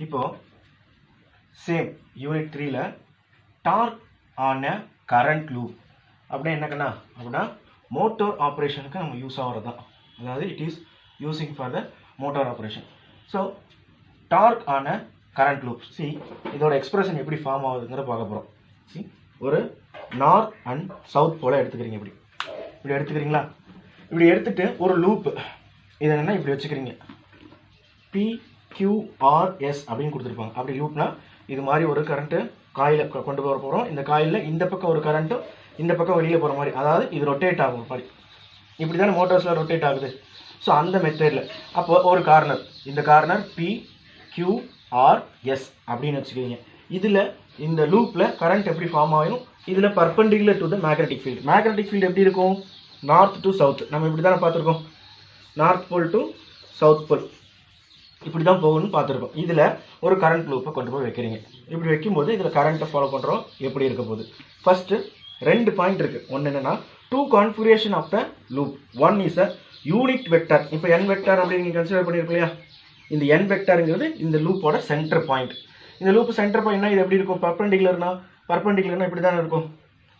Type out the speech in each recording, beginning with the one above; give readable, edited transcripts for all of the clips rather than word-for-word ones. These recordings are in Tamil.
இப்போ சேம் யூனிட் 3ல torque on a current loop அப்படின்னா என்ன கண்ணா அப்படின்னா மோட்டார் ஆப்ரேஷனுக்கு நம்ம யூஸ் ஆகிறது தான். அதாவது it is using for the motor operation. So torque on a current loop. சி இதோட எக்ஸ்பிரஷன் எப்படி ஃபார்ம் ஆகுதுங்கிற பார்க்க போகிறோம். சி ஒரு நார்த் அண்ட் சவுத் போல் எடுத்துக்கிறீங்க. இப்படி எடுத்துக்கிறீங்களா? இப்படி எடுத்துட்டு ஒரு லூப் இது என்னென்னா இப்படி வச்சுக்கிறீங்க. PQRS அப்படின்னு கொடுத்துருப்பாங்க. அப்படி லூப்னா இது மாதிரி ஒரு கரண்ட்டு காயில் கொண்டு போக போகிறோம். இந்த காயிலில் இந்த பக்கம் ஒரு கரண்ட்டும் இந்த பக்கம் வெளியில் போகிற மாதிரி, அதாவது இது ரொட்டேட் ஆகும் மாதிரி. இப்படி தானே மோட்டார்ஸில் ரொட்டேட் ஆகுது. ஸோ அந்த மெத்தடில் அப்போ ஒரு கார்னர், இந்த கார்னர் PQRS அப்படின்னு வச்சுக்கிறீங்க. இதில் இந்த லூப்பில் கரண்ட் எப்படி ஃபார்ம் ஆகும்? இதில் perpendicular to the magnetic field. Magnetic field எப்படி இருக்கும்? North to south. நம்ம இப்படி தானே பார்த்துருக்கோம். North pole to south pole இப்படி தான் போகணும்னு பார்த்துருக்கோம். இதில் ஒரு கரண்ட் லூப்பை கொண்டு போய் வைக்கிறீங்க. இப்படி வைக்கும்போது இதில் கரண்ட்டை ஃபாலோ பண்ணுறோம். எப்படி இருக்க போகுது? ஃபஸ்ட்டு 2 பாயிண்ட் இருக்குது. ஒன்று என்னென்னா two configuration of the loop. One is a unit vector. இப்போ n வெக்டர் அப்படின்னு நீங்கள் கன்சிடர் பண்ணியிருக்கோம் இல்லையா? இந்த n வெக்டருங்கிறது இந்த லூப்போட சென்டர் பாயிண்ட். இந்த லூப் சென்டர் பாயிண்ட்னா இது எப்படி இருக்கும்? பர்பெண்டிகுலர்னா இப்படி தானே இருக்கும்.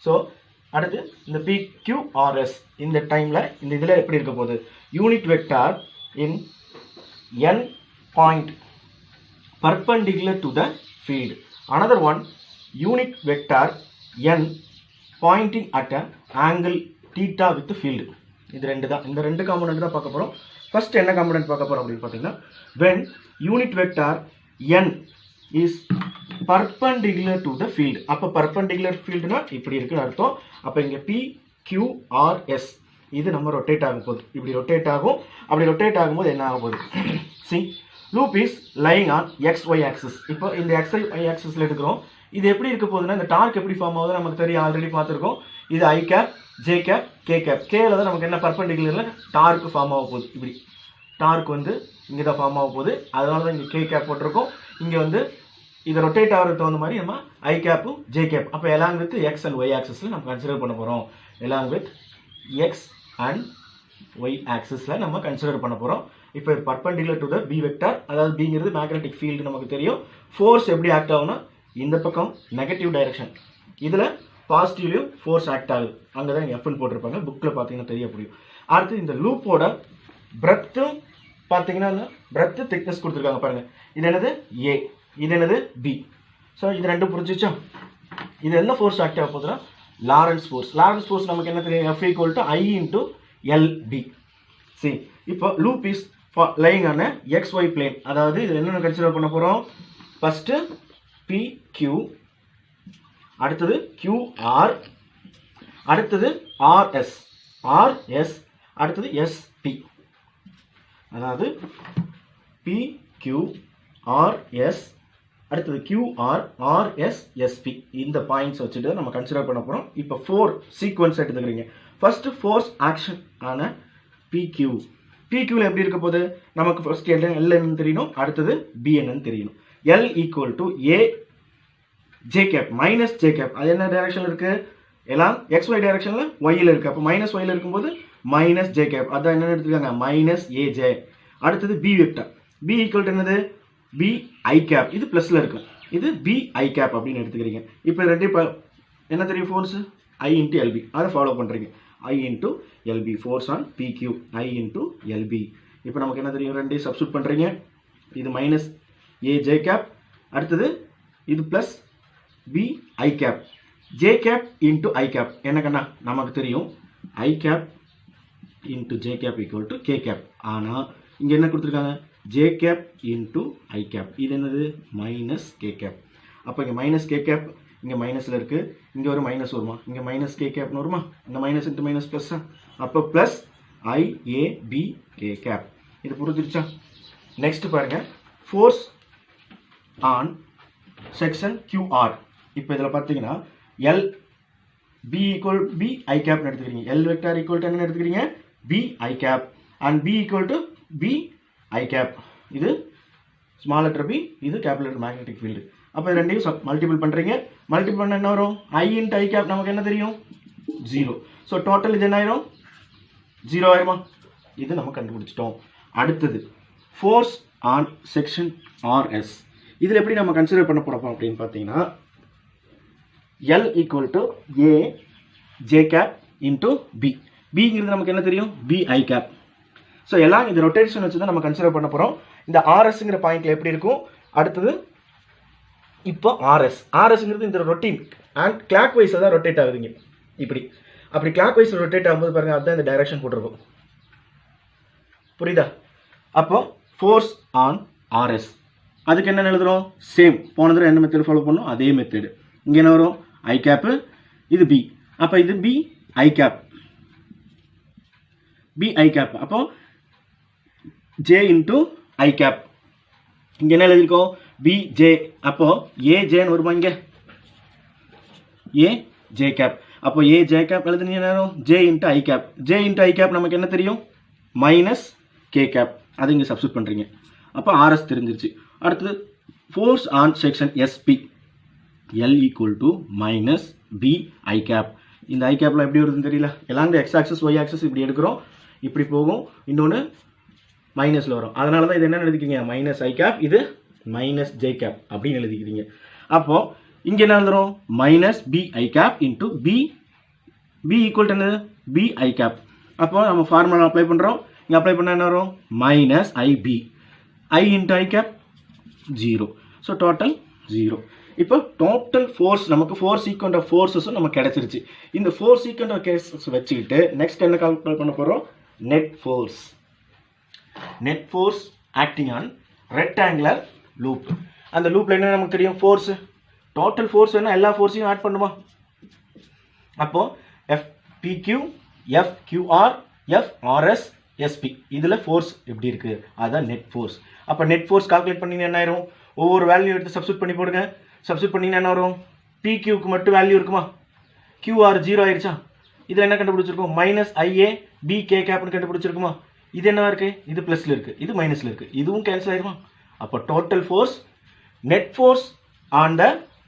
ஸோ அடுத்து இந்த PQRS இந்த டைமில் இந்த இதில் எப்படி இருக்க போகுது? Unit vector in n point perpendicular to the field. Another one unit vector n pointing at an angle theta with the field. இது ரெண்டு தான். இந்த ரெண்டு காம்பனன்ட் தான் பார்க்க போகிறோம். ஃபர்ஸ்ட் என்ன காம்பனன்ட் பார்க்க போகிறோம் அப்படின்னு பார்த்தீங்கன்னா when unit vector n is perpendicular to the field. அப்போ perpendicular fieldனா இப்படி இருக்குன்னு அர்த்தம். அப்போ இங்கே PQRS இது நம்ம ரொட்டேட் ஆகும் போது இப்படி ரொட்டேட் ஆகும். அப்படி ரொட்டேட் ஆகும்போது என்ன ஆக போகுது? see loop is lying on xy axis. இப்போ இந்த xy axisல எடுக்கிறோம். இது எப்படி இருக்க போகுதுன்னா இந்த டார்க் எப்படி ஃபார்ம் ஆகுது நமக்கு தெரியும், ஆல்ரெடி பார்த்துருக்கோம். இது I cap, J cap, K cap. Kல தான் நமக்கு என்ன பர்பெண்டிகுலரில் டார்க் ஃபார்ம் ஆக போகுது. இப்படி டார்க் வந்து இங்கே தான் ஃபார்ம் ஆக போகுது. அதனால தான் இங்கே K cap போட்டிருக்கோம். இங்கே வந்து இது ரொட்டேட் ஆகிறதுக்கு தகுந்த மாதிரி நம்ம I கேப்பும் J cap. அப்போ along with X and Y ஆக்சிஸில் நம்ம கன்சிடர் பண்ண போகிறோம். Along with X and Y ஆக்சிஸில் நம்ம கன்சிடர் பண்ண போகிறோம். இப்போ perpendicular to the B vector, அதாவது பிங்கிறது மேக்னெட்டிக் ஃபீல்டு நமக்கு தெரியும். ஃபோர்ஸ் எப்படி ஆக்ட் ஆகும்னா இந்த பக்கம் நெகட்டிவ் டைரக்ஷன், இதில் பாசிட்டிவ்லையும் ஃபோர்ஸ் ஆக்ட் ஆகுது. அங்கே தான் எஃப்னு போட்டிருப்பாங்க. புக்கில் பார்த்தீங்கன்னா தெரிய முடியும். அடுத்து இந்த லூப்போட பிரெத்தும் பார்த்தீங்கன்னா பிரெத்து திக்னஸ் கொடுத்துருக்காங்க பாருங்கள். இது என்னது ஏ, இது என்னது பி. ஸோ இது ரெண்டும் புரிஞ்சிச்சா? இது என்ன ஃபோர்ஸ் ஆக்ட் ஆக போகுதுன்னா லாரன்ஸ் ஃபோர்ஸ். லாரன்ஸ் ஃபோர்ஸ் நமக்கு என்ன தெரியும்? F = I × LB. சரி, இப்போ loop is lying on XY plane. அதாவது இது என்னென்ன கன்சிடர் பண்ண போகிறோம்? ஃபஸ்ட்டு PQ, அடுத்தது QR, அடுத்தது RS, அடுத்தது SP. அதாவது PQRS, அடுத்தது QR, RS, SP. இந்த பாயிண்ட்ஸ் வச்சுட்டு நம்ம கன்சிடர் பண்ண போகிறோம். இப்போ 4 சீக்வன்ஸ் எடுத்துக்கிறீங்க. ஃபர்ஸ்ட் ஃபோர்ஸ் ஆக்ஷன் ஆன PQ. PQல எப்படி இருக்க போகுது? நமக்கு ஃபர்ஸ்ட் L என்னன்னு தெரியணும், அடுத்தது B என்னன்னு தெரியணும். L = A J cap minus J cap. அது என்ன டைரக்ஷன்ல இருக்கு? எல்லாம் XY டைரக்ஷன்ல Yல இருக்கு. அப்போ மைனஸ் Yல இருக்கும்போது மைனஸ் J cap. அதான் என்ன எடுத்துக்காங்க? Minus AJ. அடுத்தது B வெக்டர். B = என்னது? B I cap. இது பிளஸ்ல இருக்கு. இது B I cap அப்படின்னு எடுத்துக்கிறீங்க. இப்போ ரெண்டு என்ன தெரியும்? Force I × LB. அதை ஃபாலோ பண்ணுறீங்க. I × LB. Force on PQ I × LB. இப்போ நமக்கு என்ன தெரியும்? ரெண்டையும் சப்ஸ்டியூட் பண்ணுறீங்க. இது மைனஸ் AJ cap, அடுத்தது இது plus B I cap. J cap × I cap என்ன கண்ணா நமக்கு தெரியும்? I cap × J cap = K cap. ஆனால் இங்கே என்ன கொடுத்துருக்காங்க? J cap × I cap. இது என்னது? Minus K cap. அப்போ இங்கே மைனஸ் K cap இங்கே மைனஸில் இருக்குது. இங்கே ஒரு மைனஸ் வருமா? இங்கே மைனஸ் K capனு வருமா? இங்கே மைனஸ் × மைனஸ் ப்ளஸ்ஸா? அப்போ ப்ளஸ் IAB K cap. இது புரிஞ்சிருச்சா? நெக்ஸ்ட் பாருங்கள், ஃபோர்ஸ் ஆன் செக்ஷன் QR. இப்போ இதில் பார்த்தீங்கன்னா B I cap எடுத்துக்கிறீங்க. L வெக்டார் = என்ன எடுத்துக்கிறீங்க? B I cap and B = B I cap. இது ஸ்மால் லெட்டர் B, இது கேபிட்டல் லெட்டர் மேக்னெட்டிக் ஃபீல்டு. அப்போ இது ரெண்டையும் மல்டிபிள் பண்ணுறீங்க. மல்டிபிள் பண்ண என்ன வரும்? I × I cap நமக்கு என்ன தெரியும்? 0. ஸோ டோட்டல் இது என்ன ஆயிரும்? 0 ஆயிருமா? இது நம்ம கண்டுபிடிச்சிட்டோம். அடுத்தது ஃபோர்ஸ் ஆன் செக்ஷன் RS. இதில் எப்படி நம்ம கன்சிடர் பண்ண போகிறோம் அப்படின்னு பார்த்தீங்கன்னா L equal to A J cap into B. பிங்கிறது நமக்கு என்ன தெரியும், பி ஐ கேப். ஸோ எல்லாம் இந்த ரொட்டேஷன் வச்சு தான் நம்ம கன்சிடர் பண்ண போகிறோம். இந்த ஆர்எஸ்ங்கிற பாயிண்ட்ல எப்படி இருக்கும், அடுத்தது இப்போ ஆர்எஸ்ங்கிறது இந்த ரொட்டீன் அண்ட் கிளாக் வைஸாக தான் ரொட்டேட் ஆகுதுங்க. இப்படி அப்படி கிளாக் வைஸ் ரொட்டேட் ஆகும்போது பாருங்கள், அதுதான் இந்த டைரக்ஷன் போட்டிருக்கும். புரியுதா? அப்போ ஃபோர்ஸ் ஆன் ஆர்எஸ், அதுக்கு என்ன எழுதுறோம், சேம் போன தடவை என்ன மெத்தட் ஃபாலோ பண்ணோம் அதே மெத்தடு. இங்கே என்ன வரும், ஐ கேப்பு, இது பி, அப்போ இது B I gap, B I cap. அப்போ ஜே இன்டூ ஐ கேப். இங்கே என்ன எழுதியிருக்கோம், பி ஜே, அப்போ ஏ ஜேன்னு வருமா, இங்கே ஏ ஜே கேப். அப்போ ஏ ஜே கேப் எழுதுனீங்க நேரம் J into I cap. J into I gap நமக்கு என்ன தெரியும், மைனஸ் கே கேப். அது இங்கே சப்ஸ்டியூட் பண்ணுறீங்க. அப்போ ஆர்எஸ் தெரிஞ்சிருச்சு. அடுத்தது force on section S P, L equal to minus B I cap. இந்த ஐ கேப்லாம் எப்படி வருதுன்னு தெரியல, எல்லாம் இந்த எக்ஸ் ஆக்சஸ் ஒய் ஆக்சஸ் இப்படி எடுக்கிறோம், இப்படி போகும், இன்னொன்று மைனஸில் வரும். அதனால தான் இது என்ன எழுதிக்கிங்க, மைனஸ் ஐ கேப், இது மைனஸ் ஜே கேப் அப்படின்னு எழுதிக்கிறீங்க. அப்போது இங்கே என்ன எழுதுறோம், minus B I cap into B, B equal to என்னது, பி ஐ கேப். அப்போ நம்ம ஃபார்முலா அப்ளை பண்ணுறோம். இங்கே அப்ளை பண்ணால் என்ன வரும், minus IP, I into I gap 0. So total 0. இப்போ டோட்டல் ஃபோர்ஸ் நமக்கு 4 சீக்வெண்ட் ஆஃப் ஃபோர்ஸஸும் நமக்கு கிடச்சிருச்சு. இந்த 4 சீக்வெண்ட் ஆஃப் கேசஸ் வச்சுக்கிட்டு நெக்ஸ்ட் என்ன கால்குலேட் பண்ண போகிறோம், net force. Net force acting on rectangular loop. அந்த லூப்பில் என்ன நமக்கு தெரியும், ஃபோர்ஸு, டோட்டல் ஃபோர்ஸ் வேணால் எல்லா ஃபோர்ஸையும் ஆட் பண்ணுமா. அப்போது எஃப்பிக்யூ, எஃப்கியூஆர், எஃப்ஆர்எஸ், எஸ்பி, இதில் ஃபோர்ஸ் எப்படி இருக்குது, அதுதான் நெட் ஃபோர்ஸ். அப்போ நெட் ஃபோர்ஸ் கால்குலேட் பண்ணிங்கன்னா என்ன ஆயிரும், ஒவ்வொரு வேல்யூ எடுத்து சப்ஸ்டியூட் பண்ணி போடுங்க. சப்ஸ்டியூட் பண்ணிங்கன்னா என்ன வரும், பிக்யூக்கு மட்டும் வேல்யூ இருக்குமா, கியூஆர் 0 ஆயிடுச்சா. இதில் என்ன கண்டுபிடிச்சிருக்கோம், மைனஸ் ஐஏ பி கே கேப்னு கண்டுபிடிச்சிருக்குமா. இது என்ன இருக்குது, இது ப்ளஸில் இருக்குது, இது மைனஸில் இருக்குது, இதுவும் கேன்சல் ஆயிருமா. அப்போ total force, net force on the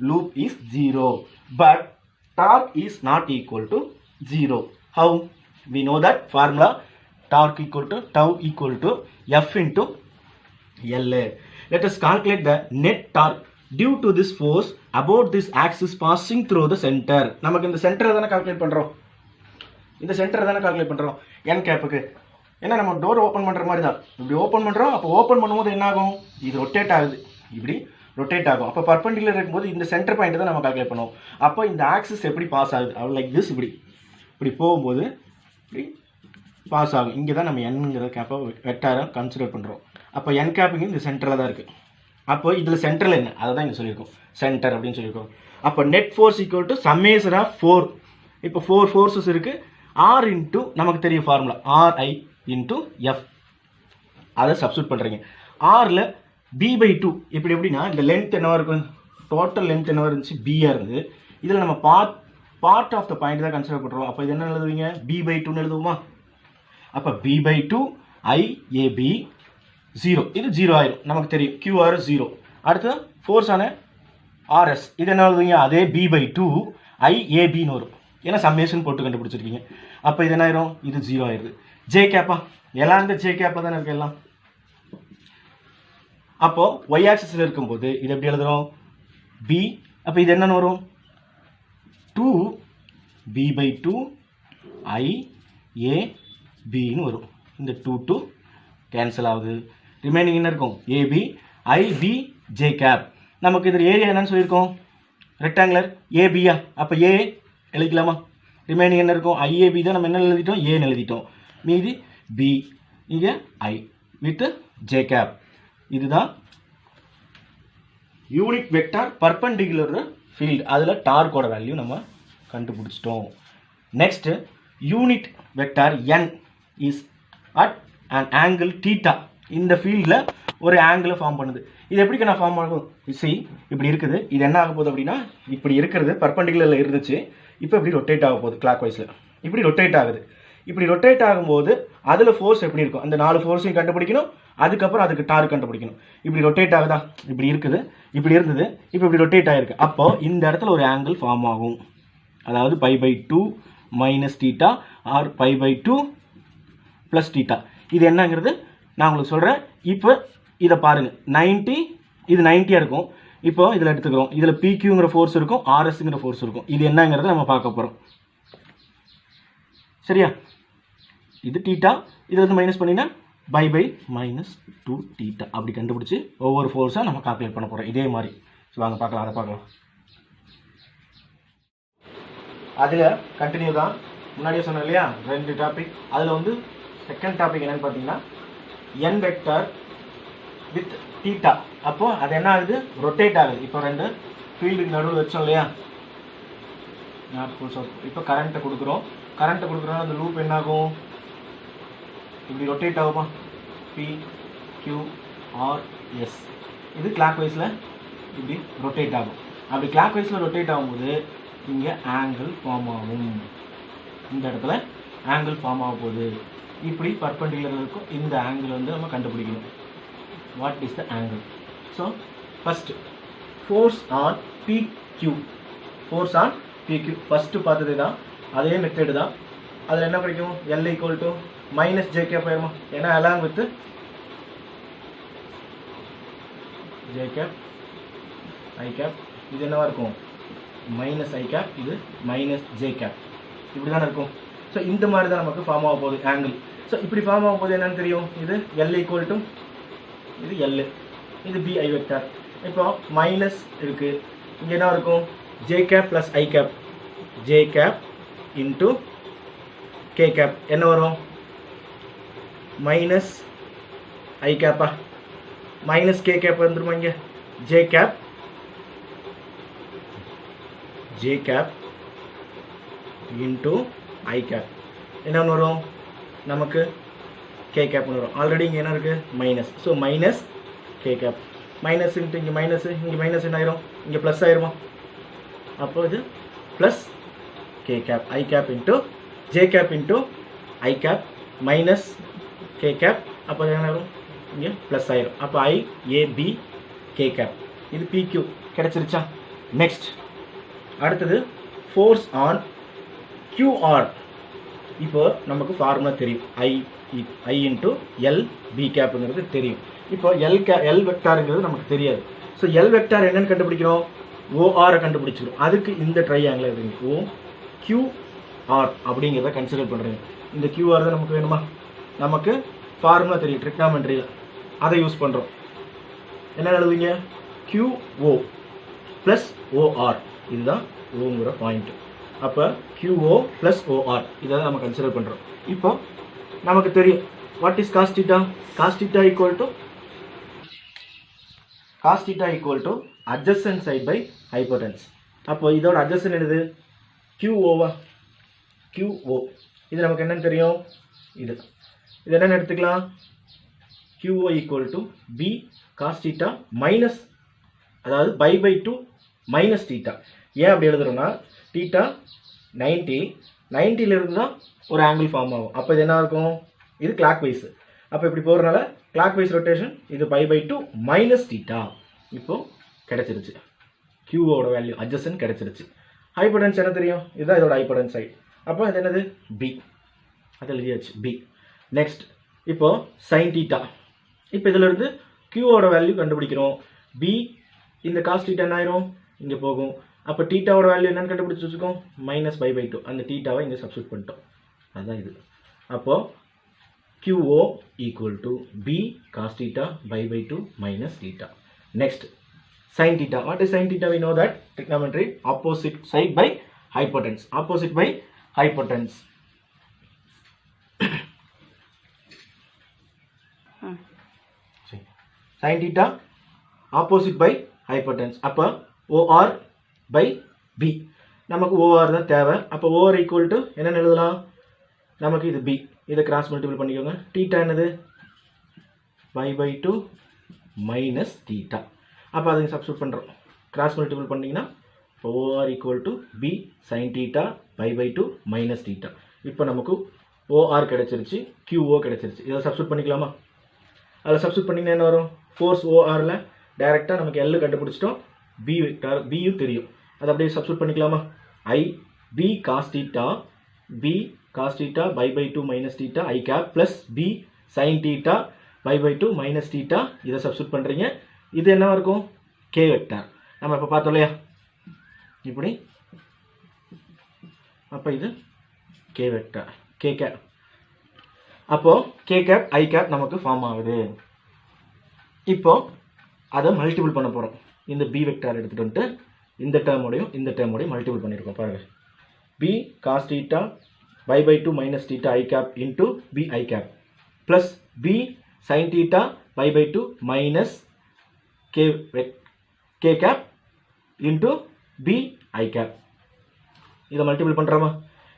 loop is 0, but torque is not equal to 0. How? We know that formula, torque equal to tau equal to F into L. Let us calculate the net torque due to this force about this axis passing through the center. நமக்கு இந்த சென்டரை தானே கால்குலேட் பண்ணுறோம், இந்த சென்டரை தானே கால்குலேட் பண்ணுறோம் என் கேப்புக்கு. ஏன்னா நம்ம டோர் ஓப்பன் பண்ணுற மாதிரி தான், இப்படி ஓப்பன் பண்ணுறோம். அப்போ ஓப்பன் பண்ணும்போது என்ன ஆகும், இது ரொட்டேட் ஆகுது, இப்படி ரொட்டேட் ஆகும். அப்போ பர்பெண்டிகுலர் இருக்கும்போது இந்த சென்டர் பாயிண்ட் தான் நம்ம கால்குலேட் பண்ணுவோம். அப்போ இந்த ஆக்சிஸ் எப்படி பாஸ் ஆகுது, அவ்வளோ லைக் திஸ், இப்படி இப்படி போகும்போது இப்படி பாஸ் ஆகும். இங்கே தான் நம்ம என்ங்கிற கேப்பை வெக்டாரை கன்சிடர் பண்ணுறோம். அப்போ என் கேப்புங்க இந்த சென்டரில் தான் இருக்குது. அப்போ இதில் சென்டரில் என்ன, அதை தான் இங்கே சொல்லியிருக்கோம், சென்டர் அப்படின்னு சொல்லியிருக்கோம். அப்போ net force equal to summation of 4. இப்போ 4 ஃபோர்ஸஸ் இருக்குது. ஆர் இன்ட்டு நமக்கு தெரியும் ஃபார்முலா, ஆர்ஐ இன்ட்டு எஃப், அதை சப்ஸ்டியூட் பண்ணுறீங்க. ஆரில் b/2 இப்படி எப்படின்னா, இந்த லென்த் என்னவா இருக்கும், டோட்டல் லென்த் என்னவா இருந்துச்சு, பியாக இருந்தது. இதில் நம்ம பார்ட் ஆஃப் த பாயிண்ட் தான் கன்சிடர் பண்ணுறோம். அப்போ இது என்ன எழுதுவீங்க, b/2 எழுதுவோமா. அப்போ b/2 IAB 0, இது 0 ஆயிரும், நமக்கு தெரியும் QR 0. அடுத்து ஃபோர்ஸான RS, இது என்ன எழுதுவீங்க, அதே b/2 IABன்னு வரும், ஏன்னா சம்மேஷன் போட்டு கண்டுபிடிச்சிருக்கீங்க. அப்போ இது என்ன ஆயிரும், இது 0 ஆயிடுது. ஜே கேப்பா, எல்லாம் இந்த ஜே கேப்பா தானே இருக்கு எல்லாம். அப்போ y ஆக்சிஸில் இருக்கும்போது இது எப்படி எழுதுறோம், b. அப்போ இது என்னன்னு வரும், 2b/2 IABன்னு வரும். இந்த 2 கேன்சல் ஆகுது. ரிமைனிங் என்ன இருக்கும், AB IB J கேப். நமக்கு இதில் ஏரியா என்னன்னு சொல்லியிருக்கோம், ரெக்டாங்குலர் ஏபியா. அப்போ ஏ எழுதிக்கலாமா. ரிமைனிங் என்ன இருக்கும், IAB தான் நம்ம என்ன எழுதிட்டோம், ஏன்னு எழுதிட்டோம். மீதி B, இங்கே I வித் J கேப். இதுதான் யூனிட் வெக்டார் பர்பெண்டிகுலர் ஃபீல்டு. அதில் டார்க்கோட வேல்யூ நம்ம கண்டுபிடிச்சிட்டோம். Next unit vector N is at and angle theta. இந்த ஃபீல்டில் ஒரு ஆங்கிளை ஃபார்ம் பண்ணுது. இது எப்படி நான் ஃபார்ம் ஆகும், சி இப்படி இருக்குது. இது என்ன ஆக போகுது அப்படின்னா, இப்படி இருக்கிறது பர்பெண்டிகுலரில் இருந்துச்சு, இப்போ இப்படி ரொட்டேட் ஆக போகுது கிளாக் வைஸில். இப்படி ரொட்டேட் ஆகுது. இப்படி ரொட்டேட் ஆகும்போது அதில் ஃபோர்ஸ் எப்படி இருக்கும், அந்த 4 ஃபோர்ஸையும் கண்டுபிடிக்கணும். அதுக்கப்புறம் அதுக்கு டார்க் கண்டுபிடிக்கணும். இப்படி ரொட்டேட் ஆகுதா, இப்படி இருக்குது, இப்படி இருந்தது, இப்போ இப்படி ரொட்டேட் ஆகிருக்கு. அப்போ இந்த இடத்துல ஒரு ஆங்கிள் ஃபார்ம் ஆகும், அதாவது π/2 minus theta or π/2 plus theta. இது என்னங்கிறது நான் உங்களுக்கு சொல்கிறேன். இப்போ இதை பாருங்கள், 90 இது 90 இருக்கும். இப்போ இதில் எடுத்துக்கிறோம். இதில் PQங்கிற ஃபோர்ஸ் இருக்கும், RSங்கிற ஃபோர்ஸ் இருக்கும். இது என்னங்கிறத நம்ம பார்க்க போகிறோம். சரியா? இது தீட்டா, இது வந்து மைனஸ் பண்ணினா பை மைனஸ் 2 தீட்டா அப்படி கண்டுபிடிச்சி ஒவ்வொரு ஃபோர்ஸாக நம்ம கால்குலேட் பண்ண போகிறோம். இதே மாதிரி வாங்க பார்க்கலாம், அதை பார்க்கலாம். அதில் கண்டினியூ தான் முன்னாடியே சொன்னேன் இல்லையா, 2 டாபிக். அதில் வந்து செகண்ட் டாபிக் என்னன்னு பார்த்தீங்கன்னா என் வெக்டார் வித் தீட்டா. அப்போ அது என்ன ஆகுது, ரொட்டேட் ஆகுது. இப்போ 2 ஃபீல்டுக்கு நடுவில் வச்சோம் இல்லையா, இப்போ கரண்ட்டை கொடுக்குறோம். அந்த லூப் என்ன ஆகும், இப்படி ரொட்டேட் ஆகுமா, PQRS. இது கிளாக் வைஸில் இப்படி ரொட்டேட் ஆகும். அப்படி கிளாக் வைஸில் ரொட்டேட் ஆகும்போது இங்கே ஆங்கிள் ஃபார்ம் ஆகும். இந்த இடத்துல ஆங்கிள் ஃபார்ம் ஆக போகுது. இப்படி பர்பெண்டிகுலர் இருக்கும். இந்த ஆங்கிள் வந்து நம்ம கண்டுபிடிக்கணும். What is the angle? So first force on PQ. First பார்த்தது தான், அதே மெத்தடு தான். அதில் என்ன கிடைக்கும், L equal to minus J cap ஆயிருமா, ஏன்னா along with J cap I cap. இது என்னவா இருக்கும், மைனஸ் ஐ கேப், இது மைனஸ் ஜே கேப். இப்படி தானே இருக்கும். ஸோ இந்த மாதிரி தான் நமக்கு ஃபார்ம் ஆக போகுது ஆங்கிள். ஸோ இப்படி ஃபார்ம் ஆக போகுது என்னன்னு தெரியும், இது L ஈக்குவல் டு இது L, இது BI வெக்டார். இப்போ மைனஸ் இருக்குது, இங்கே என்ன இருக்கும், J cap plus I cap, J cap into K cap. என்ன வரும், மைனஸ் ஐ கேப்பா, மைனஸ் கே கேப் வந்துருமா, இங்கே J cap into I gap. என்ன வரும், நமக்கு கே கேப்னு வரும். ஆல்ரெடி இங்கே என்ன இருக்குது, minus. So minus K cap, minus into இங்கே மைனஸ், இங்கே மைனஸ் என்ன ஆயிரும், இங்கே ப்ளஸ் ஆயிருமா. அப்போ இது plus K cap, I cap into J cap into I cap minus K cap. அப்போ என்ன வரும், இங்கே ப்ளஸ் ஆயிரும். அப்போ IAB கே கேப். இது PQ கிடைச்சிருச்சா. நெக்ஸ்ட் அடுத்தது ஃபோர்ஸ் ஆன் QR. இப்போ நமக்கு ஃபார்முலா தெரியும், I இன்ட்டு L B கேப்புங்கிறது தெரியும். இப்போ L வெக்டாருங்கிறது நமக்கு தெரியாது. ஸோ L வெக்டார் என்னன்னு கண்டுபிடிக்கிறோம், OR கண்டுபிடிச்சிடும். அதுக்கு இந்த ட்ரையாங்கிள் இருக்குங்க, OQR அப்படிங்கிறத கன்சிடர் பண்ணுறீங்க. இந்த QR தான் நமக்கு வேணுமா, நமக்கு ஃபார்முலா தெரியும் ட்ரிக்னாமெட்ரியில், அதை யூஸ் பண்ணுறோம். என்ன எழுதுவீங்க, QO ப்ளஸ் OR, இதுதான் ஓங்கிற பாயிண்ட். அப்போ QO ப்ளஸ் OR இதை தான் நம்ம கன்சிடர் பண்ணுறோம். இப்போ நமக்கு தெரியும் what is cos theta. Cos theta equal to adjacent side by hypotenuse. அப்போ இதோட அட்ஜசன்ட் என்னது, QOவா, QO. இது நமக்கு என்னன்னு தெரியும், இது என்னென்னு எடுத்துக்கலாம், QO equal to B cos theta minus, அதாவது பை 2 மைனஸ் தீட்டா. ஏன் அப்படி எழுதுறோம்னா, தீட்டா 90லிருந்து தான் ஒரு ஆங்கிள் ஃபார்ம் ஆகும். அப்போ இது என்ன இருக்கும், இது கிளாக் வைஸ். அப்போ இப்படி போகிறதுனால கிளாக் வைஸ் ரொட்டேஷன், இது பை 2 மைனஸ் தீட்டா. இப்போது கிடச்சிருச்சு, QOட வேல்யூ அட்ஜசன்ட் கிடச்சிருச்சு. ஹைபோடென்ஸ் என்ன தெரியும், இதுதான் இதோட ஹைபோடென்ஸ் சைட். அப்போ இது என்னது, B, அது எழுதியாச்சு B. நெக்ஸ்ட் இப்போ சைன் தீட்டா. இப்போ இதிலிருந்து QOட வேல்யூ கண்டுபிடிக்கிறோம். B இந்த காஸ் தீட்டா என்ன ஆயிரும், இங்கே போகும். அப்போ தீட்டாவோட வேல்யூ என்னன்னு கண்டுபிடிச்சி வச்சுக்கோம், மைனஸ் பை 2. அந்த தீட்டாவை இங்கே சப்ஸ்டியூட் பண்ணிட்டோம், அதுதான் இது. அப்போது QO equal to B cos theta pi 2 minus theta. Next sin theta. What is sin theta? We know that trigonometry, opposite side by hypotenuse. Opposite by hypotenuse. Sin theta opposite by hypotenuse. அப்போ OR by B. நமக்கு OR தான் தேவை. அப்போ OR equal to என்ன எழுதலாம், நமக்கு இது B. இதை கிராஸ் மல்டிபிள் பண்ணிக்கோங்க. தீட்டா என்னது, பை 2 மைனஸ் தீட்டா. அப்போ அதை சப்ஸ்டியூட் பண்ணுறோம். கிராஸ் மல்டிபிள் பண்ணிங்கன்னா OR equal to B sin theta pi 2 minus theta. இப்போ நமக்கு OR கிடைச்சிருச்சு, QO கிடைச்சிருச்சு. இதை சப்ஸ்டியூட் பண்ணிக்கலாமா? அதில் சப்ஸ்டியூட் பண்ணிங்கன்னா என்ன வரும், ஃபோர்ஸ் ORல டைரெக்டாக நமக்கு L கண்டுபிடிச்சிட்டோம், Bயும் தெரியும். அதை அப்படியே சப்ஸ்டியூட் பண்ணிக்கலாமா? B cos theta pi 2 minus theta I cap plus B sin theta pi 2 minus theta. இதை சப்ஸ்டியூட் பண்ணுறீங்க. இது என்னவா இருக்கும் k வெக்டார் நம்ம இப்ப பார்த்தோம் இல்லையா இப்படி அப்ப இது k வெக்டார் k கேப் அப்போ k கேப் i கேப் நமக்கு ஃபார்ம் ஆகுது இப்போ அதை மல்டிபிள் பண்ண போறோம் இந்த b வெக்டார் எடுத்துட்டு வந்து இந்த டேர்மோடையும் இந்த டேர்மோடையும் மல்டிபிள் பண்ணிருக்கோம் பாருங்க b cos theta y by 2 minus theta I cap into b I cap plus b sin theta y by 2 minus k cap into b I cap இதை மல்டிபிள் பண்றோமா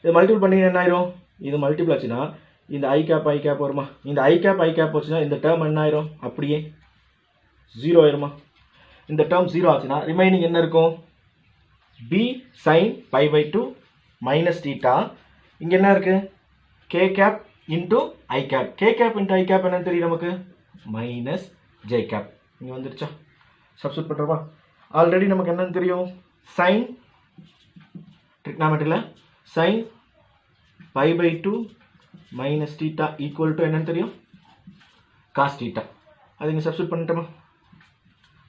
இதை மல்டிபிள் பண்ணீங்கன்னா என்ன ஆயிரும் இது மல்டிபிள் ஆச்சுன்னா இந்த I cap வருமா இந்த I cap போச்சுன்னா இந்த டேர்ம் என்ன ஆயிரும் அப்படியே 0 ஆயிருமா இந்த டேர்ம் 0 ஆச்சுன்னா ரிமைனிங் என்ன இருக்கும் b sin pi by 2 minus theta இங்க என்ன இருக்கு k cap into I cap k cap into I cap என்னன்னு தெரியும் நமக்கு minus j cap இங்க வந்துருச்சா சப்ஸ்டிட்யூட் பண்றோமா ஆல்ரெடி நமக்கு என்னன்னு தெரியும் sin trigonometryல sin pi by 2 minus theta equal to என்னன்னு தெரியும் cos theta அது இங்க சப்ஸ்டிட்யூட் பண்ணிட்டோமா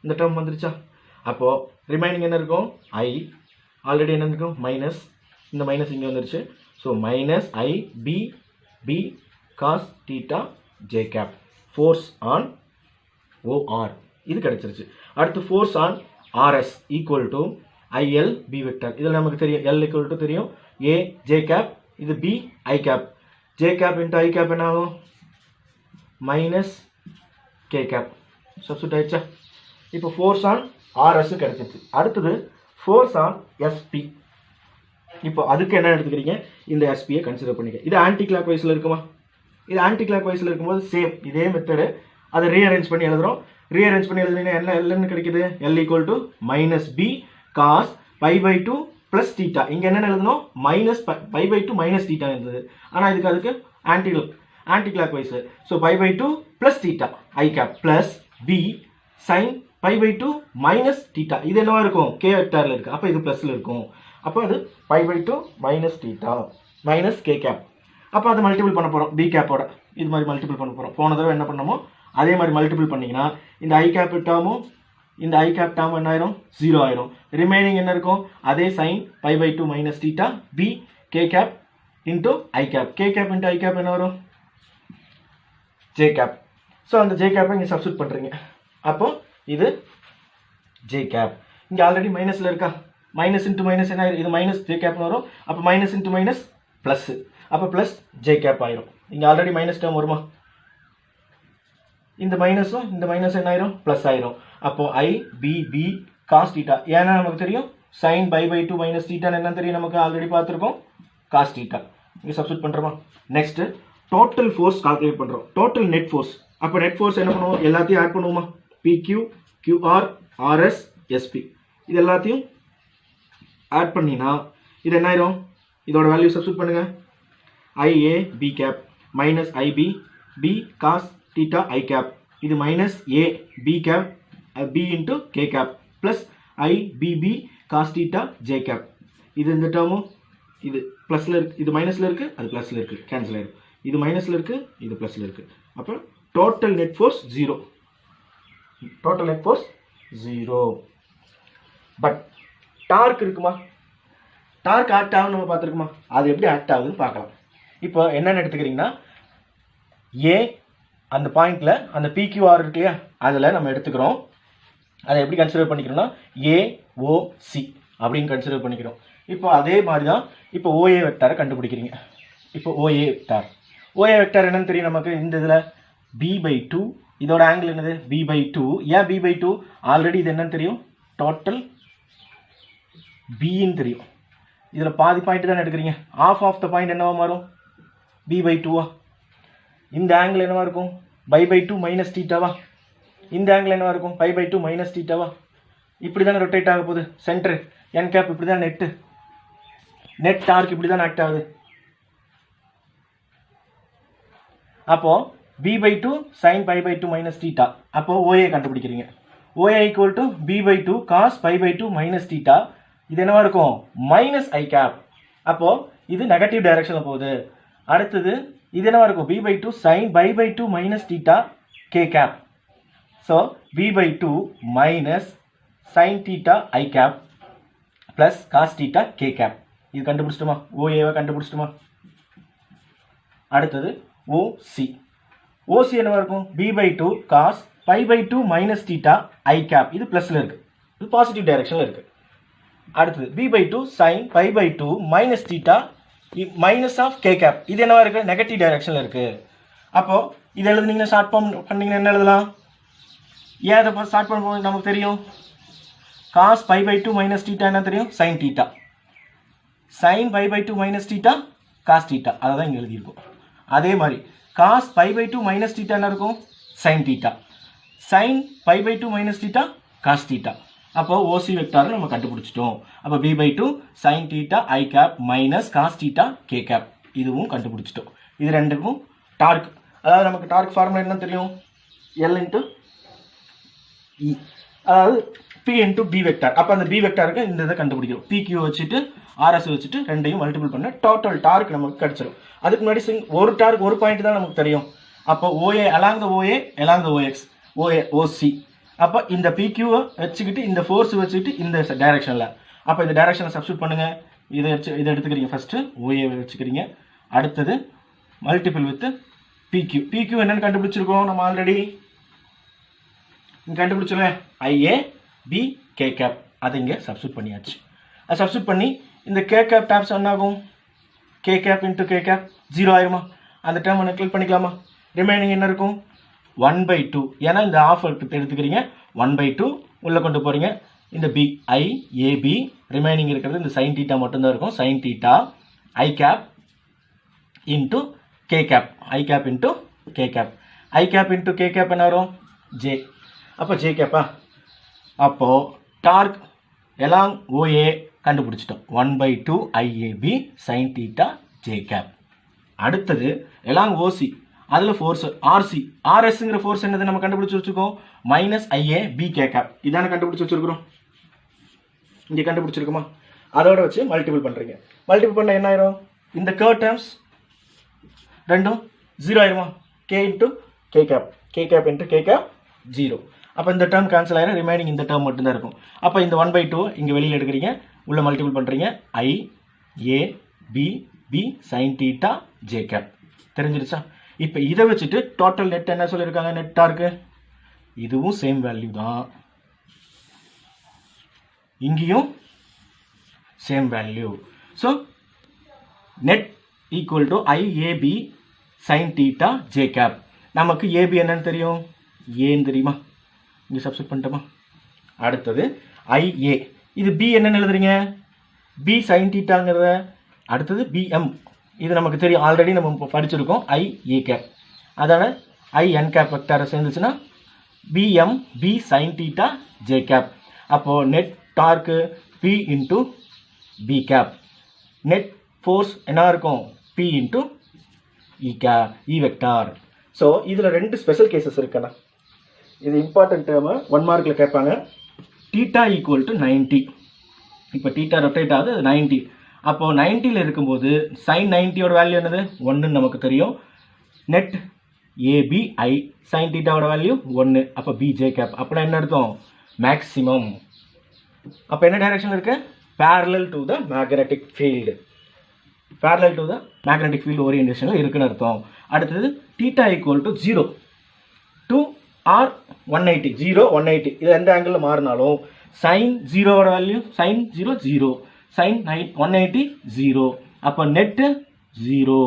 இந்த டேர்ம் வந்துருச்சா அப்போ ரிமைனிங் என்ன இருக்கும் I ஆல்ரெடி என்ன இருக்கும் மைனஸ் இந்த மைனஸ் இங்க வந்துருச்சு so minus I b cos theta j cap force on OR இது கிடைச்சிருச்சு அடுத்து force on RS equal to IL b vector இதில் நமக்கு தெரியும் L ஈக்குவல் டு தெரியும் A j cap இது B I cap j cap into I cap என்ன ஆகும் மைனஸ் k cap சப்ஸ்டிட்யூட் ஆயிடுச்சா இப்போ ஃபோர்ஸ் ஆன் RS கிடைச்சிருச்சு அடுத்தது ஃபோர்ஸ் ஆன் SP இப்போ அதுக்கு என்ன எடுத்துக்கிறீங்க இந்த SP யை கன்சிடர் பண்ணிக்க இது ஆன்டி கிளாக் வைஸ்ல இருக்குமா இது ஆன்டி கிளாக் வைஸ்ல இருக்கும்போது சேம் இதே மெத்தட் அதை ரீஅரேஞ்ச் பண்ணி எழுதுறோம் ரீஅரேஞ்ச் பண்ணி எழுதுனீங்கன்னா என்ன L கிடைக்குது L = -b cos pi by 2 plus theta இங்க என்ன எழுதணும் pi by 2 minus theta இருந்தது ஆனா அதுக்கு anticlockwise so pi by 2 plus theta I cap plus b sin pi by 2 minus theta இது என்னவா இருக்கும் k வெக்டார்ல இருக்கு அப்ப இது பிளஸ்ல இருக்கும் அப்ப அது pi by 2 minus theta minus k cap அப்ப அது மல்டிபிள் பண்ண போறோம் b cap ஓட இது மாதிரி மல்டிபிள் பண்ண போறோம் போன தடவை என்ன பண்ணோமோ அதே மாதிரி மல்டிபிள் பண்ணீங்கனா இந்த I cap டேர்மும் இந்த I cap டேர்ம் என்ன ஆயிரும் 0 ஆயிரும் ரிமைனிங் என்ன இருக்கும் அதே sin pi by 2 minus theta b k cap into I cap k cap into I cap என்ன வரும் j cap சோ அந்த j cap இங்க சப்ஸ்டிட்யூட் பண்றீங்க அப்போ இது j cap இங்க ஆல்ரெடி மைனஸ்ல இருக்கா மைனஸ் இன்டு மைனஸ் என்ன இது மைனஸ் j cap வரும் அப்ப மைனஸ் இன்டு மைனஸ் பிளஸ் அப்ப பிளஸ் j cap ஆயிரும் இங்க ஆல்ரெடி மைனஸ் டேர்ம் வருமா இந்த மைனஸும் இந்த மைனஸ் என்ன ஆயிரும் பிளஸ் ஆயிரும் அப்போ I b cos theta ஏன்னா நமக்கு தெரியும் sin pi by 2 minus theta என்னன்னு தெரியும் நமக்கு ஆல்ரெடி பார்த்திருக்கோம் cos theta இங்க சப்ஸ்டிட்யூட் பண்றோமா நெக்ஸ்ட் டோட்டல் ஃபோர்ஸ் கால்குலேட் பண்றோம் டோட்டல் நெட் ஃபோர்ஸ் அப்ப நெட் ஃபோர்ஸ் என்ன பண்ணுவோம் எல்லாத்தையும் ஆட் பண்ணுவோமா PQ QR RS SP இது எல்லாத்தையும் ஆட் பண்ணினா இது என்ன ஆயிரும் இதோட வேல்யூ சப்ஸ்டிட்யூட் பண்ணுங்க IA B cap minus IB B cos theta I cap இது minus A B cap B into K cap plus I BB cos theta J cap இது இந்த டேர்மும் இது பிளஸ்ல இருக்கு இது மைனஸ்ல இருக்கு அது பிளஸ்ல இருக்கு கேன்சல் ஆயிடும் இது மைனஸ்ல இருக்கு இது பிளஸ்ல இருக்கு அப்ப total net force 0 total net force 0 but torque இருக்குமா டார்க் ஆக்ட் ஆகும் நம்ம பார்த்திருக்குமா அது எப்படி ஆக்ட் ஆகுதுன்னு பார்க்கலாம் இப்போ என்னன்னு எடுத்துக்கிறீங்கன்னா A அந்த பாயிண்ட்ல அந்த PQR இருக்கு இல்லையா அதுல நம்ம எடுத்துக்கிறோம் அதை எப்படி கன்சிடர் பண்ணிக்கிறோம்னா AOC அப்படின்னு கன்சிடர் பண்ணிக்கிறோம் இப்போ அதே மாதிரி தான் இப்போ OA வெக்டாரை கண்டுபிடிக்கிறீங்க இப்போ OA வெக்டார் என்னன்னு தெரியும் நமக்கு இந்த இதுல b/2 இதோட ஆங்கிள் என்னது b/2 ஏன் b/2 ஆல்ரெடி இது என்னன்னு தெரியும் டோட்டல் b ன்னு தெரியும் இதுல பாதி பாயிண்ட் தான் எடுக்கறீங்க half of the பாயிண்ட் என்னவா மாறும் b/2 இந்த ஆங்கிள் என்னவா இருக்கும் π/2 மைனஸ் தீட்டாவா இந்த ஆங்கிள் என்னவா இருக்கும் π/2 மைனஸ் தீட்டாவா இப்படி தான் ரொட்டேட் ஆக போகுது சென்டர் n கேப் இப்படி தான் நெட் டார்க் இப்படி தான் ஆக்ட் ஆகுது அப்போ b/2 sin π/2 minus theta அப்போ OA கண்டுபிடிக்கிறீங்க OA equal to b/2 cos π/2 minus theta இது என்னவா இருக்கும் minus I cap அப்போ இது நெகட்டிவ் டைரக்ஷன்ல போகுது அடுத்து இது என்னவா இருக்கும் b/2 sin π/2 minus theta k cap so v by 2 minus sin theta I cap plus cos theta k cap. இது கண்டுபிடிச்சிட்டோமா? OAவை கண்டுபிடிச்சிட்டோமா? அடுத்தது OC. OC என்னவா இருக்கும்? b by 2 cos pi by 2 minus theta I cap. இது ப்ளஸில் இருக்குது, இது பாசிட்டிவ் டைரக்ஷனில் இருக்குது. அடுத்தது b by 2 sin pi by 2 minus theta minus of k cap. இது என்னவா இருக்குது? நெகட்டிவ் டைரக்ஷனில் இருக்குது. அப்போது இது எழுதுனீங்கன்னா ஷார்ட் ஃபார்ம் பண்ணிங்கன்னா என்ன எழுதலாம்? ஏன் அதை ஷார்ட் ஃபார்ம் பண்ண நமக்கு தெரியும். cos pi by 2 minus theta என்ன தெரியும்? sin theta. sin pi by 2 minus theta cos theta. அதை தான் இங்கே எழுதியிருக்கோம். அதே மாதிரி cos pi by 2 minus theta என்ன இருக்கும்? sin theta. sin pi by 2 minus theta cos theta. அப்போ OC வெக்டாரை நம்ம கண்டுபிடிச்சிட்டோம். அப்போ b by 2 sin theta I cap minus cos theta k cap. இதுவும் கண்டுபிடிச்சிட்டோம். இது ரெண்டுக்கும் டார்க், அதாவது நமக்கு டார்க் ஃபார்முலா என்ன தெரியும்? L into E, அதாவது P into B வெக்டார். அப்போ அந்த B வெக்டாருக்கு இந்த இதை கண்டுபிடிக்கிறோம். PQ வச்சுட்டு RS வச்சுட்டு ரெண்டையும் மல்டிபிள் பண்ண டோட்டல் டார்க் நமக்கு கிடச்சிடும். அதுக்கு முன்னாடி ஒரு டார்க் ஒரு பாயிண்ட் தான் நமக்கு தெரியும். அப்போ OA along the OA along the OX OC. அப்போ இந்த PQவை வச்சுக்கிட்டு இந்த ஃபோர்ஸ் வச்சுக்கிட்டு இந்த டைரக்ஷனில், அப்போ இந்த டைரக்ஷனை சப்ஸ்டியூட் பண்ணுங்கள். இதை எடுத்துக்கிறீங்க. ஃபஸ்ட்டு OA வச்சுக்கிறீங்க. அடுத்தது மல்டிபிள் வித் PQ என்னென்னு கண்டுபிடிச்சிருக்கோம் நம்ம ஆல்ரெடி இங்கே கண்டுபிடிச்சோம். IA B K cap. அதை இங்கே சப்ஸ்டியூட் பண்ணியாச்சு. அது சப்ஸ்டியூட் பண்ணி இந்த K cap டேப்ஸ் என்ன ஆகும்? K cap into K cap 0 ஆயிருமா? அந்த டேர்ம் ஒன்று கிளிக் பண்ணிக்கலாமா? ரிமைனிங் என்ன இருக்கும்? 1/2. ஏன்னா இந்த ஆஃப் எடுத்துக்கிறீங்க. 1/2 உள்ளே கொண்டு போகிறீங்க. இந்த B I A B remaining இருக்கிறது இந்த sin theta மட்டும்தான் இருக்கும். sin theta I cap into K cap. I cap into K cap. I cap into K cap என்ன வரும்? J. அப்போ J கேப்பா. அப்போது டார்க் எல்லாம் OA கண்டுபிடிச்சிட்டோம். 1/2 IAB sin theta J cap. அடுத்தது எல்லாம் OC, அதில் ஃபோர்ஸ் RC RSங்கிற ஃபோர்ஸ் என்னது நம்ம கண்டுபிடிச்சி வச்சுருக்கோம்? Minus IA B K cap. இதான கண்டுபிடிச்சி வச்சுருக்கிறோம். இங்கே கண்டுபிடிச்சிருக்குமா? அதோட வச்சு மல்டிபிள் பண்ணுறீங்க. மல்டிபிள் பண்ண என்ன ஆயிரும்? இந்த கர்வ் டேர்ம்ஸ் ரெண்டும் 0 ஆயிருமா? K into K cap. K cap into K cap 0. அப்போ இந்த டேர்ம் கேன்சல் ஆயிரும். ரிமைனிங் இந்த டேர்ம் மட்டும்தான் இருக்கும். அப்போ இந்த 1/2 இங்கே வெளியில் எடுக்கிறீங்க. உள்ளே மல்டிபிள் பண்ணுறீங்க. I A B B sin theta J cap. தெரிஞ்சிருச்சா? இப்போ இதை வச்சுட்டு டோட்டல் நெட் என்ன சொல்லியிருக்காங்க? நெட்டாக இருக்கு. இதுவும் சேம் வேல்யூ தான், இங்கேயும் same value. So net equal to IAB sin theta J cap. நமக்கு AB என்னன்னு தெரியும்? ஏன்னு தெரியுமா? இங்கே சப்ஸ்டிட் பண்ணிட்டோமா? அடுத்தது IA. இது B என்னன்னு எழுதுறீங்க? B sin thetaங்கிறத. அடுத்தது BM. இது நமக்கு தெரியும், ஆல்ரெடி நம்ம படிச்சிருக்கோம். IA cap. அதான IN cap வெக்டாரை சேர்ந்துச்சுன்னா BM B sin theta J cap. அப்போது net torque P into B cap. Net force என்ன இருக்கும்? P into E cap, E vector. So இதில் ரெண்டு ஸ்பெஷல் கேசஸ் இருக்குண்ணா. இது இம்பார்ட்டன்ட் டேர்மு 1 மார்க்கில் கேட்பாங்க. Theta equal to 90. இப்போ தீட்டா ரொட்டேட் ஆகுது, அது 90. அப்போது 90ல் இருக்கும்போது sin 90யோட வேல்யூ என்னது? 1ன்னு நமக்கு தெரியும். நெட் ABI sin தீட்டாவோட வேல்யூ 1. அப்போ BJ கேப். அப்படின்னா என்ன அர்த்தம்? மேக்ஸிமம். அப்போ என்ன டைரக்ஷனில் இருக்கு? parallel to the magnetic field. parallel to the magnetic field orientationல இருக்குன்னு அர்த்தம். அடுத்தது theta equal to 0 to or 180. 0 180 இது எந்த ஆங்கிளில் மாறினாலும் sin 0வோட வேல்யூ sin 0 0, sin 180 0. அப்போ நெட்டு 0.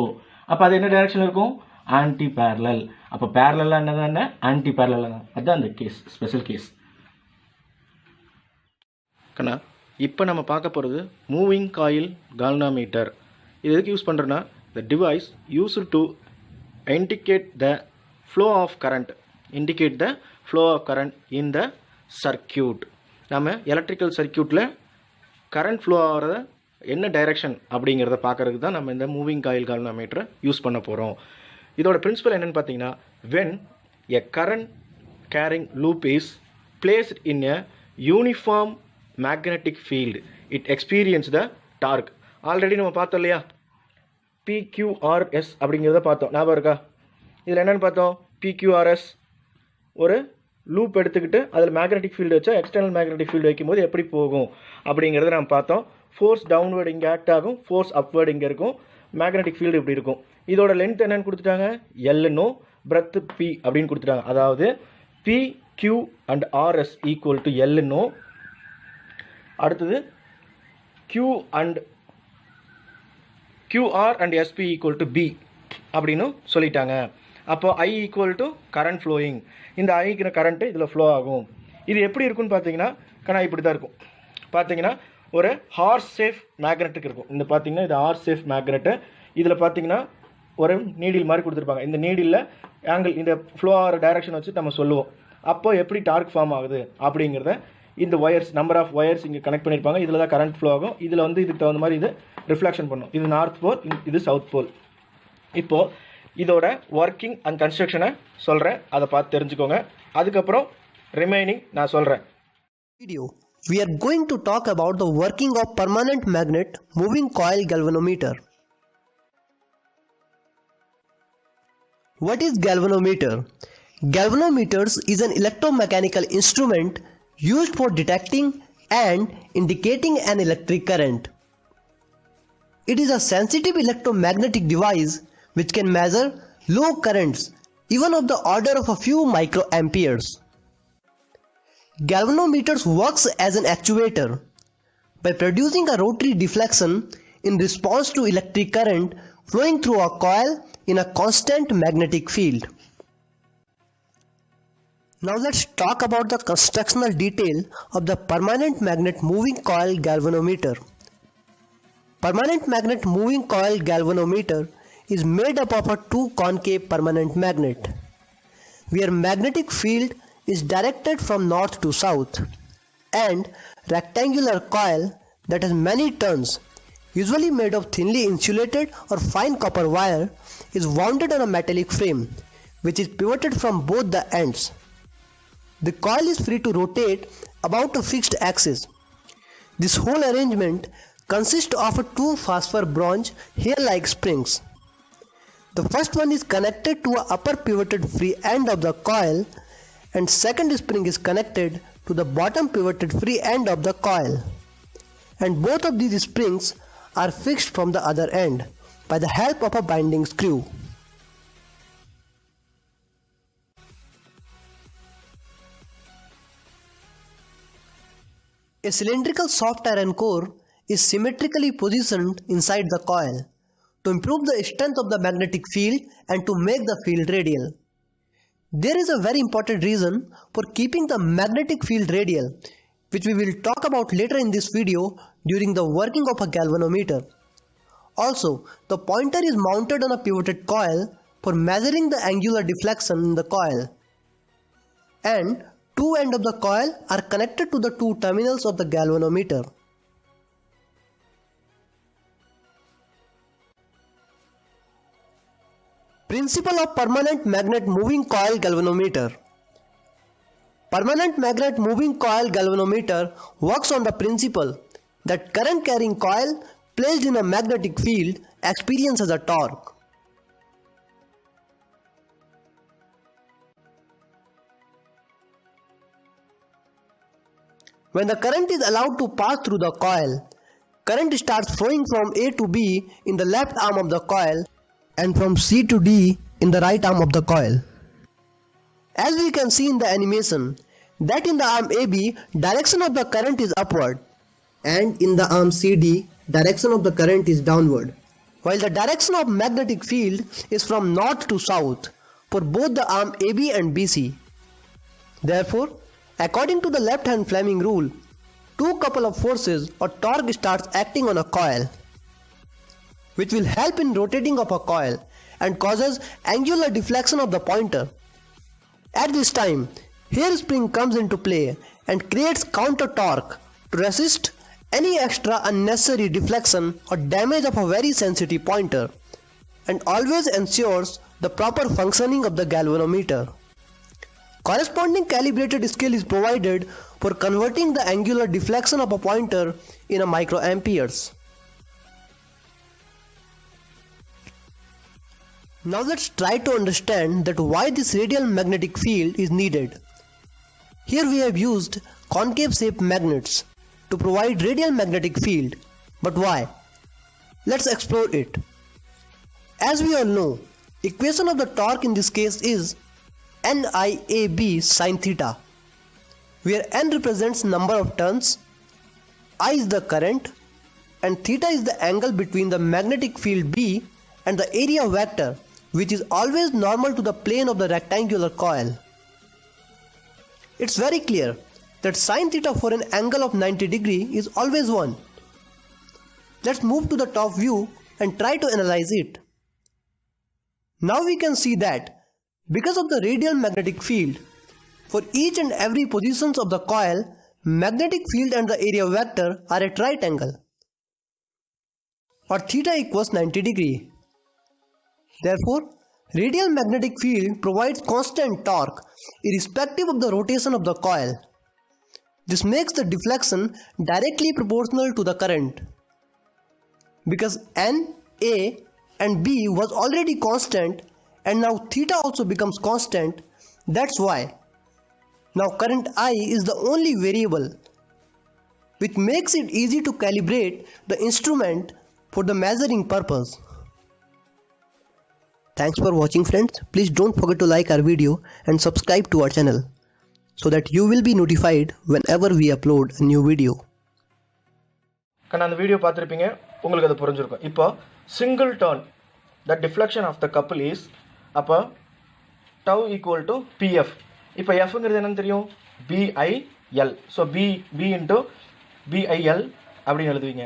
அப்போ அது என்ன டைரக்ஷனில் இருக்கும்? Anti parallel. அப்போ பேரலெல்லாம் என்னதான் என்ன? ஆன்டி பேரலல் தான். அதுதான் அந்த கேஸ், ஸ்பெஷல் கேஸ். கண்ணா இப்போ நம்ம பார்க்க போகிறது மூவிங் காயில் கால்வனோமீட்டர். இது எதுக்கு யூஸ் பண்ணுறோன்னா, the device used to indicate the flow of current in the circuit. நம்ம எலக்ட்ரிக்கல் சர்க்கியூட்டில் கரண்ட் ஃப்ளோ ஆகிறத என்ன டைரக்ஷன் அப்படிங்கிறத பார்க்குறதுக்கு தான் நம்ம இந்த மூவிங் காயில் கால்வனோமீட்டரை யூஸ் பண்ண போகிறோம். இதோட பிரின்சிபல் என்னென்னு பார்த்தீங்கன்னா, when a current carrying loop is placed in a uniform magnetic field, it experiences the torque. Already நம்ம பார்த்தோம் இல்லையா? PQRS அப்படிங்கிறத பார்த்தோம், ஞாபகம் இருக்கா? இதில் என்னென்னு பார்த்தோம்? PQRS ஒரு லூப் எடுத்துக்கிட்டு அதில் மேக்னெட்டிக் ஃபீல்டு வச்சா எக்ஸ்டர்னல் மேக்னெட்டிக் ஃபீல்டு வைக்கும்போது எப்படி போகும் அப்படிங்கிறத நம்ம பார்த்தோம். ஃபோர்ஸ் டவுன்வேர்டு இங்கே ஆக்ட் ஆகும், ஃபோர்ஸ் அப்வேர்டு இங்கே இருக்கும், மேக்னெட்டிக் ஃபீல்டு இப்படி இருக்கும். இதோட லென்த் என்னன்னு கொடுத்துட்டாங்க, எல்னோ, பிரெத் பி அப்படின்னு கொடுத்துட்டாங்க. அதாவது B Q and RS equal to எல்னோ, அடுத்தது Q and QR and SP equal to B அப்படின்னு சொல்லிட்டாங்க. அப்போ I equal to current flowing. இந்த ஐக்கிற கரண்ட்டு இதில் ஃப்ளோ ஆகும். இது எப்படி இருக்குன்னு பார்த்தீங்கன்னா கண்ணா இப்படி தான் இருக்கும். பார்த்தீங்கன்னா ஒரு ஹார்ஸ் சேஃப் மேக்னெட்டுக்கு இருக்கும். இந்த பார்த்தீங்கன்னா இது ஹார்ஸ் சேஃப் மேக்னெட்டு. இதில் பார்த்தீங்கன்னா ஒரு நீடில் மாதிரி கொடுத்துருப்பாங்க. இந்த நீடில் ஆங்கிள் இந்த ஃப்ளோ ஆகிற டைரக்ஷன் வச்சு நம்ம சொல்லுவோம். அப்போ எப்படி டார்க் ஃபார்ம் ஆகுது அப்படிங்கிறத இந்த ஒயர்ஸ், நம்பர் ஆஃப் ஒயர்ஸ் இங்கே கனெக்ட் பண்ணியிருப்பாங்க. இதில் தான் கரண்ட் ஃப்ளோ ஆகும். இதில் வந்து இதுக்கு தகுந்த மாதிரி இது ரிஃப்ளெக்ஷன் பண்ணும். இது நார்த் போல், இது சவுத் போல். இப்போது இதோட ஒர்க்கிங் அண்ட் கன்ஸ்ட்ரக்ஷனை சொல்கிறேன், அதை பார்த்து தெரிஞ்சுக்கோங்க. அதுக்கப்புறம் ரிமைனிங் நான் சொல்கிறேன். Video. We are going to talk about the working of permanent magnet moving coil galvanometer. What is galvanometer? Galvanometers is an electromechanical instrument used for detecting and indicating an electric current. It is a sensitive electromagnetic device which can measure low currents even of the order of a few microamperes. Galvanometers works as an actuator by producing a rotary deflection in response to electric current flowing through a coil in a constant magnetic field. Now let's talk about the constructional detail of the permanent magnet moving coil galvanometer. Permanent magnet moving coil galvanometer is made up of a two concave permanent magnet, where magnetic field is directed from north to south, and rectangular coil that has many turns, usually made of thinly insulated or fine copper wire, is wounded on a metallic frame, which is pivoted from both the ends. The coil is free to rotate about a fixed axis. This whole arrangement consists of two phosphor bronze hair-like springs. The first one is connected to an upper pivoted free end of the coil, and second spring is connected to the bottom pivoted free end of the coil, and both of these springs are fixed from the other end by the help of a binding screw. A cylindrical soft iron core is symmetrically positioned inside the coil to improve the strength of the magnetic field and to make the field radial. There is a very important reason for keeping the magnetic field radial, which we will talk about later in this video during the working of a galvanometer. Also, the pointer is mounted on a pivoted coil for measuring the angular deflection in the coil, and two ends of the coil are connected to the two terminals of the galvanometer. Principle of permanent magnet moving coil galvanometer. Permanent magnet moving coil galvanometer works on the principle that current carrying coil placed in a magnetic field experiences a torque. When the current is allowed to pass through the coil, current starts flowing from A to B in the left arm of the coil and from C to D in the right arm of the coil. As we can see in the animation, that in the arm AB, direction of the current is upward, and in the arm CD, direction of the current is downward, while the direction of magnetic field is from north to south for both the arm AB and BC. Therefore, according to the left hand Fleming rule, two couple of forces or torque starts acting on a coil, which will help in rotating of a coil and causes angular deflection of the pointer. At this time, hairspring comes into play and creates counter torque to resist any extra unnecessary deflection or damage of a very sensitive pointer, and always ensures the proper functioning of the galvanometer. Corresponding calibrated scale is provided for converting the angular deflection of a pointer in a microamperes. Now let's try to understand that why this radial magnetic field is needed. Here we have used concave shaped magnets to provide radial magnetic field. But why? Let's explore it. As we all know, equation of the torque in this case is NIAB sin theta, where N represents number of turns, I is the current, and theta is the angle between the magnetic field B and the area vector, which is always normal to the plane of the rectangular coil. It's very clear that sin theta for an angle of 90 degree is always 1. Let's move to the top view and try to analyze it. Now we can see that because of the radial magnetic field, for each and every positions of the coil, magnetic field and the area vector are at right angle, or theta equals 90 degree. Therefore, radial magnetic field provides constant torque irrespective of the rotation of the coil. This makes the deflection directly proportional to the current. Because N, A and B was already constant and now theta also becomes constant, that's why. Now current I is the only variable, which makes it easy to calibrate the instrument for the measuring purpose. Thanks for watching friends. Please don't forget to like our video and subscribe to our channel so that you will be notified whenever we upload a new video. அந்த வீடியோ பார்த்துருப்பீங்க, உங்களுக்கு அது புரிஞ்சிருக்கும். இப்போ single turn the deflection of the couple is அப்போ டவ் ஈக்குவல் டு பிஎஃப். இப்போ எஃப்ங்கிறது என்னன்னு தெரியும், B I L. So B into B I L அப்படின்னு எழுதுவீங்க.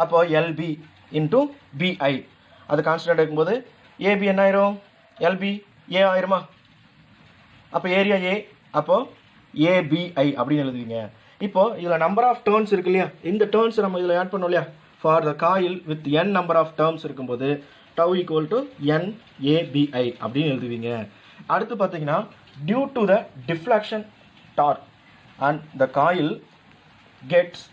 அப்போ எல்பி இன்ட்டு பிஐ அது கான்ஸ்டன்ட் இருக்கும்போது ஏபி என்ன ஆயிரும், எல்பி ஏ ஆயிருமா. அப்போ ஏரியா ஏ, அப்போ ஏபிஐ அப்படின்னு எழுதுவீங்க. இப்போ இதில் நம்பர் ஆஃப் டேர்ன்ஸ் இருக்கு இல்லையா, இந்த டேர்ன்ஸ் நம்ம இதில் ஆட் பண்ணோம் இல்லையா. For the coil with n number of terms இருக்கும்போது டவ் ஈக்குவல் டு NABI அப்படின்னு எழுதுவீங்க. அடுத்து பார்த்தீங்கன்னா due to the deflection torque and the coil gets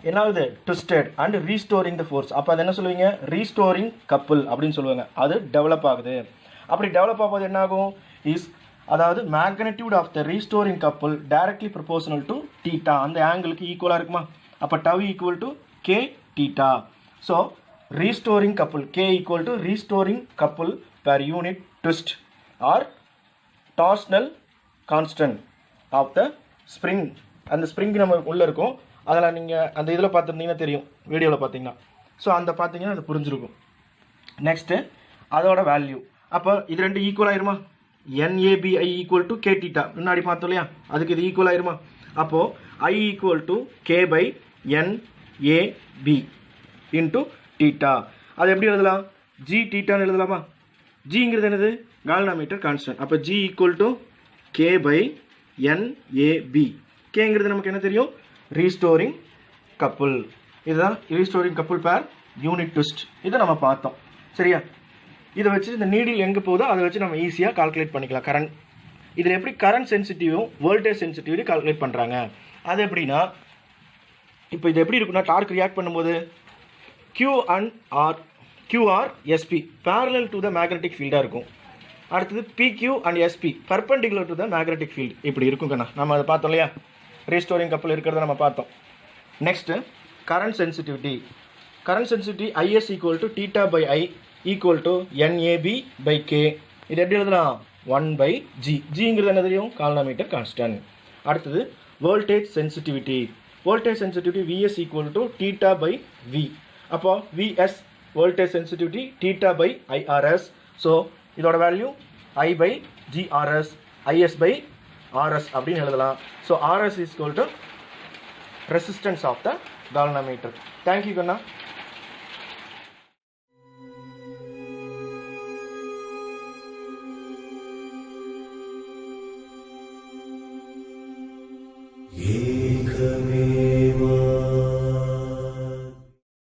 என்னாகுது twisted and restoring the force. அப்போ அது என்ன சொல்லுவீங்க, ரீஸ்டோரிங் கப்புள் அப்படின்னு சொல்லுவாங்க. அது டெவலப் ஆகுது. அப்படி டெவலப் ஆகும்போது என்னாகும் இஸ், அதாவது magnitude of the restoring couple directly proportional to theta, அந்த ஆங்கிளுக்கு ஈக்குவலாக இருக்குமா. அப்போ tau equal to K theta. So restoring couple K equal to restoring couple per unit twist or torsional constant of the spring. அந்த ஸ்ப்ரிங் நம்ம உள்ளே இருக்கும், அதில் நீங்கள் அந்த இதில் பார்த்துருந்தீங்கன்னா தெரியும், வீடியோவில் பார்த்தீங்கன்னா. ஸோ அந்த பார்த்தீங்கன்னா அது புரிஞ்சிருக்கும். நெக்ஸ்ட்டு அதோட வேல்யூ, அப்போ இது ரெண்டு ஈக்குவல் ஆயிருமா. NABI equal to K theta முன்னாடி பார்த்தோம் இல்லையா, அதுக்கு இது ஈக்குவல் ஆயிருமா. அப்போது I equal to K by NAB into theta. அது எப்படி எழுதலாம், ஜி தீட்டான்னு எழுதலாமா. ஜிங்கிறது என்னது, கால்வனோமீட்டர் கான்ஸ்டன்ட். அப்போ G equal to K by NAB. கேங்கிறது நமக்கு என்ன தெரியும், ரீஸ்டோரிங் கப்புள். இதுதான் restoring couple per unit twist. இதை நம்ம பார்த்தோம் சரியா. இதை வச்சு இந்த நீடில் எங்கே போகுதோ அதை வச்சு நம்ம ஈஸியாக கால்குலேட் பண்ணிக்கலாம் கரண்ட். இதில் எப்படி கரண்ட் சென்சிட்டிவும் வோல்டேஜ் சென்சிட்டிவிட்டி கால்குலேட் பண்ணுறாங்க. அது எப்படின்னா, இப்போ இது எப்படி இருக்குன்னா, டார்க் ரியாக்ட் பண்ணும்போது QR SP parallel to the magnetic ஃபீல்டாக இருக்கும். அடுத்தது PQ and SP perpendicular to the magnetic field இப்படி இருக்குங்கண்ணா. நம்ம அதை பார்த்தோம் இல்லையா, ரீஸ்டோரிங் கப்பிள் இருக்கிறத நம்ம பார்த்தோம். Next current sensitivity. Current sensitivity IS equal to theta by I equal to NAB by K. இது எப்படி எழுதலாம், 1/G. ஜிங்கிறது என்ன தெரியும், கால்வனோமீட்டர் கான்ஸ்டன்ட். அடுத்தது voltage sensitivity. Voltage sensitivity VS equal to theta by V. அப்போ VS voltage sensitivity theta by IRS. So இதோட value I by GRS, IS by RS அப்படின்னு எழுதலாம். So RS equal to resistance of the galvanometer. Thank you Kanna.